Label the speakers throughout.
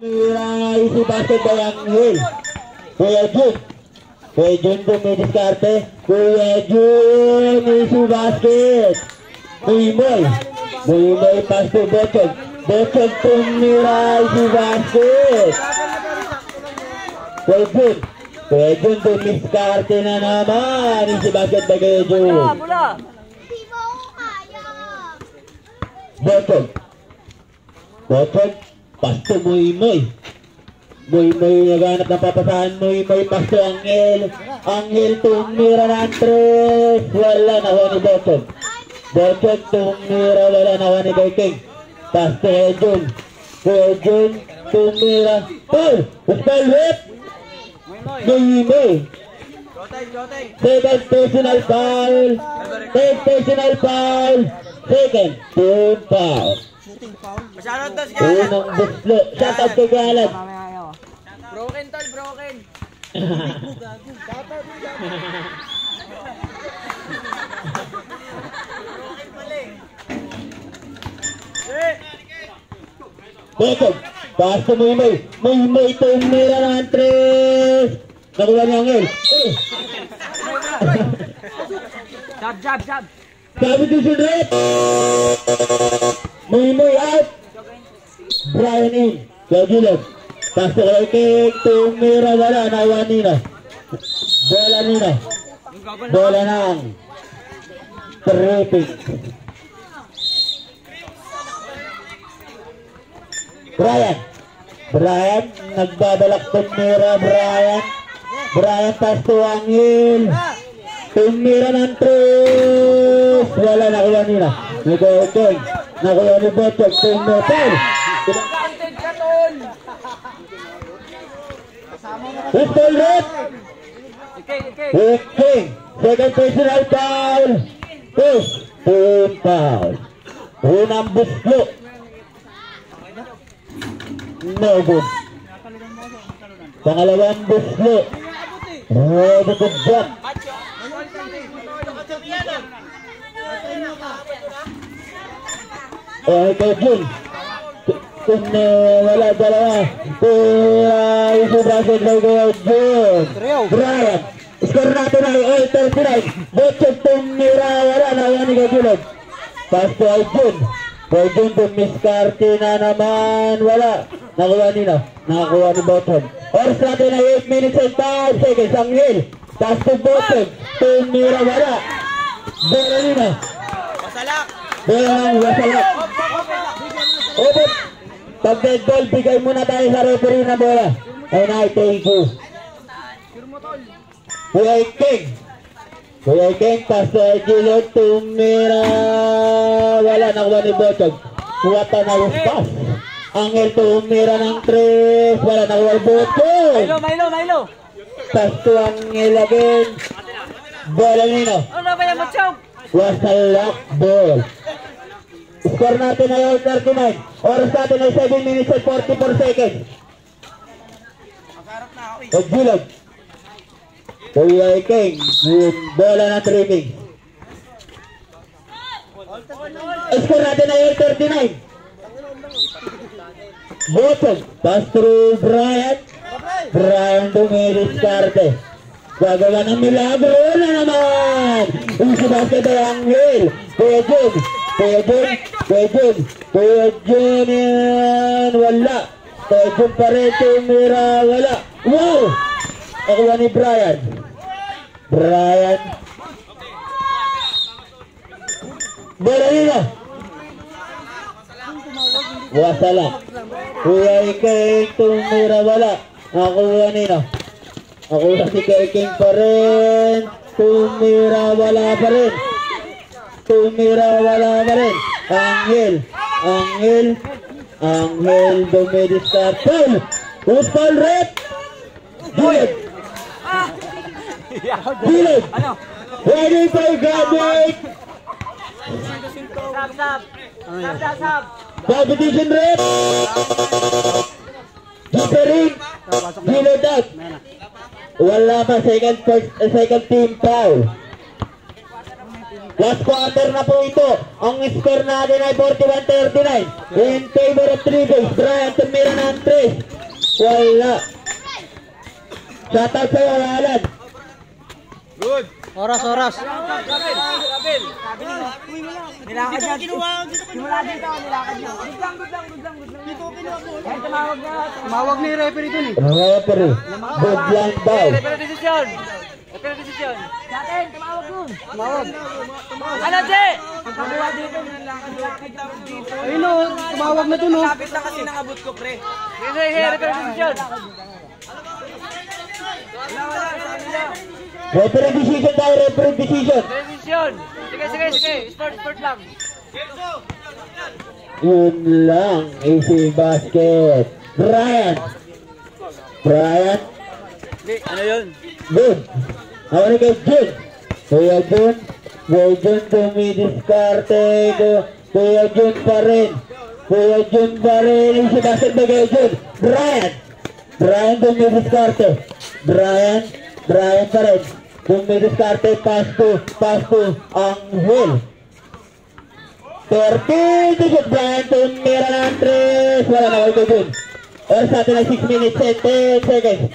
Speaker 1: Mirai si basket Bayangin. Kuya Jun. Kuya Jun dumidiskarte. Kuya Jun isi basket. Muimoy. Muimoy pas to Bocog. Bocog tumirai si basket. Kuya Jun. Kuya Jun dumidiskarte na naman. Isi basket ba Kuya Jun? Bocog. Bocog. Pasto Muimoy. Muimoy naghanap ng papasahan. Muimoy pasto Angel. Angel tumira ng tres. Wala nakuha ni Bocog. Bocog tumira. Wala nakuha ni King. Pasto kay Jun. Kay Jun tumira. Paul! Paul whip! Muimoy. Second personal foul. Third personal foul. Second team foul.
Speaker 2: Shoutout to si Galan.
Speaker 1: Unang buslo. Shoutout to Galan.
Speaker 2: Broken tol, broken.
Speaker 1: Bocog. Pass to Muimoy. Muimoy tumira ng tres. Nakuha ni Angel.
Speaker 2: Jab.
Speaker 1: Substitution rate. Muimoy out. Brian in. Kagilog. Pass to King. Tumira wala. Nakuha nila. Bola nila. Bola ng tripping. Brian nagbabalak tumira. Brian pass to Angel. Tumira ng tres. Wala nakuha nila. King. Nakuha ni Bocog. Tumira. Pistol rip. King. Second personal foul. Team foul. Unang buslo. No good. Pangalawang buslo. Ready to jump. Kay Jun. Kung wala dalawa. Isi basket kay Kuya Jun. Brian. Score natin ay 8-39. Bocog tumira. Wala na yan ni Kagilog. Pass to ay Jun. Kay Jun tumiskarte na naman. Wala. Nakuha nila. Nakakuha ni Bocog. Oras natin ay 8 minutes and 5 seconds. Angel. Pass to Bocog. Tumira. Wala. Bola nila.
Speaker 2: Masalak.
Speaker 1: Bola ng wasalak. Obot. Pag dead ball, bigay muna tayo sa referee na bola. And I thank you. Kuya King, pass to Gilot, tumira. Wala, nakuha ni Bocog. What a nice pass. Angel tumira ng tres. Wala, nakuha ni Bocog.
Speaker 2: Milo.
Speaker 1: Pass to Angel again. Bola nino.
Speaker 2: Ano ba yan, Machog?
Speaker 1: Wasalak ball. Score natin ay 39. Oras natin ay 7 minutes and 44 seconds. Gilog. Kuya King. Bola na tripping. Score natin ay 39. Bocog. Pass through Brian. Brian dumidiskarte. Gagawa ng milagro na naman. Isi basket ay Angel. Kuya Jun. Yan. Wala. Kuya Jun pa rin. Tumira. Wala. Wow. Nakuha ni Brian. Bola nila. Wasalak. Kuya King. Tumira. Wala. Nakuha nila. Nakuha si King pa rin. Tumira. Wala pa rin. Angel dumidiskart. Foul rep. Gilid. Ready for graduate.
Speaker 2: Sab.
Speaker 1: Competition rep. Differing. Gilid out. Wala pa. Second team foul. Last quarter na po ito. Ang score natin ay 41-39. In favor of 3 goals. Brian tumira ng 3. Wala. Shoutout sa'yo, Alan.
Speaker 2: Good.
Speaker 3: Oras.
Speaker 2: Rabel. Nilakad niya. Simula dito, nilakad niya. Good lang. Dito kinuha ko. Kahit tumawag na.
Speaker 3: Tumawag ni referee dun eh.
Speaker 1: Referee. Good lang daw.
Speaker 2: Referee decision. Sa atin, tumawag nun.
Speaker 3: Tumawag.
Speaker 2: Ano, Che? Pagkakuha dito, nilakad.
Speaker 3: Ayun o, tumawag na dun o.
Speaker 2: Lapit na kasi nakabot ko, pre. Sige, referee decision. Wala, sa kanila.
Speaker 1: Referee decision daw, referee decision.
Speaker 2: Decision. Sige. Sport lang.
Speaker 1: Yun lang. Easy basket. Brian.
Speaker 2: Ano yun?
Speaker 1: Good. Ako na kay Jun. Kuya Jun dumidiskarte. Kuya Jun pa rin. Easy basket ba kay Jun? Brian dumidiskarte. Brian pa rin. Dumidiskarte, pass to Angel. 30 digit Brian, tumira ng 3. Wala na kay Jun. Or sa atin ay 6 minutes and 10 seconds.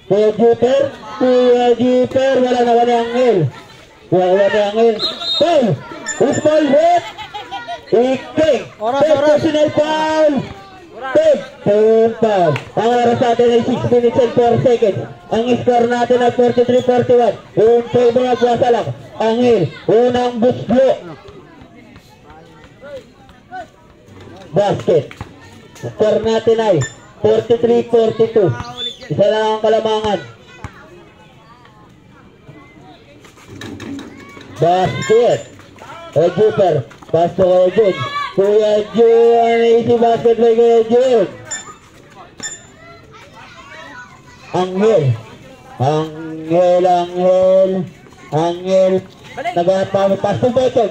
Speaker 1: Kuya Jupiter, wala na ni Angel. Foul! Who's ball hit? Iking!
Speaker 3: Oras.
Speaker 1: Personal foul! Team foul. Ang oras sa atin ay 6 minutes and 4 seconds. Ang score natin ay 43-41. In favor of Wasalak. Angel, unang buslo. Basket. Score natin ay 43-42. Isa lang ang kalamangan. Basket. Kuya Jupiter. Pass to Kuya Jun. Kuya Jun. Easy basket by Kuya Jun. Angel. Nagpapamit. Pass to Botog.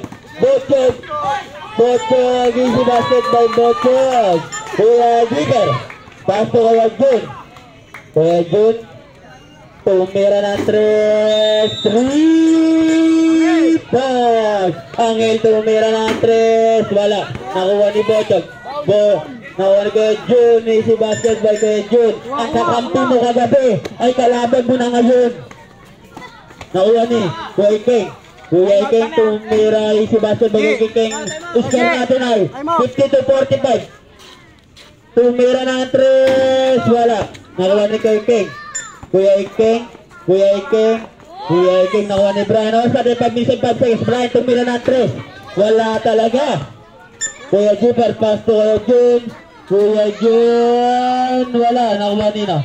Speaker 1: Easy basket by Botog. Kuya Jupiter. Pass to Kuya Jun. Tumira ng 3 pass. Angel tumira ng 3. Wala. Nakuha ni Botog. Nakuha ni Kuya Jun. Easy basket by Kuya Jun. Ang kakampi mo kagabi ay kalaban mo na ngayon. Nakuha ni Kuya Iking. Kuya Iking tumira. Easy basket by Kuya Iking. Score natin ay 50-45. Tumira ng 3. Wala. Nakuha ni Kuya Iking. Kuya Iking nakuha ni Brian. O sa 5 minutes 5 seconds. Brian tumira ng 3. Wala talaga. Kuya Jupiter pass to Kuya Jun. Wala. Nakuha nina.